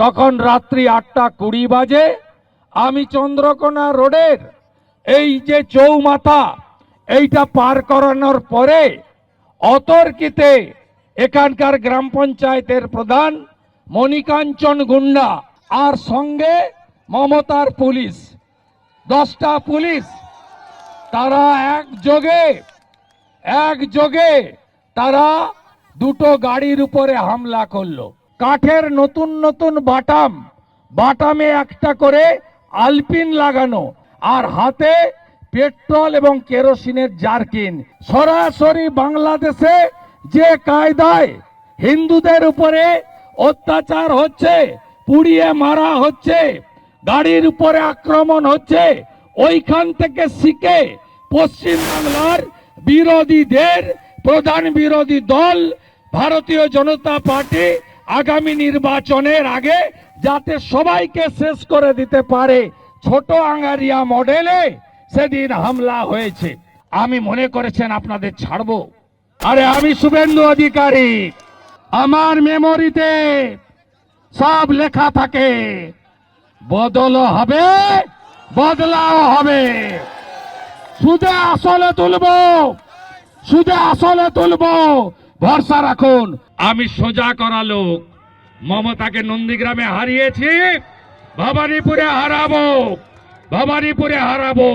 তখন রাত্রি 8:20 বাজে আমি চন্দ্রকোনা রোডের এই যে চৌমাথা এইটা পার করানোর পরে অতর্কিতে এখানকার গ্রাম পঞ্চায়েতের প্রধান মণিকাঞ্চন গুন্ডা আর সঙ্গে মমতার পুলিশ 10টা পুলিশ তারা একযোগে তারা দুটো গাড়ির উপরে হামলা করলো। কাঠের নতুন নতুন বাটামে একটা করে আলপিন লাগানো আর হাতে পেট্রোল এবং কেরোসিনের জারকিন। সরাসরি বাংলাদেশে যে কায়দায় হিন্দুদের উপরে অত্যাচার হচ্ছে, পুড়িয়ে মারা হচ্ছে, গাড়ির উপরে আক্রমণ হচ্ছে, ওইখান থেকে শিখে পশ্চিমবাংলার বিরোধীদের প্রধান বিরোধী দল ভারতীয় জনতা পার্টি আগামী নির্বাচনের আগে যাতে সবাইকে শেষ করে দিতে পারে, ছোট আঙ্গারিয়া মডেলে সেদিন হামলা হয়েছে। আমি মনে করেছেন আপনাদের ছাড়বো? আরে আমি শুভেন্দু অধিকারী, আমার মেমোরিতে সব লেখা থাকে, বদলও হবে বদলাও হবে। সুদে আসলে তুলবো, ভরসা রাখুন। আমি সোজা করা লোক, মমতাকে নন্দীগ্রামে হারিয়েছি, ভবানীপুরে হারাবো।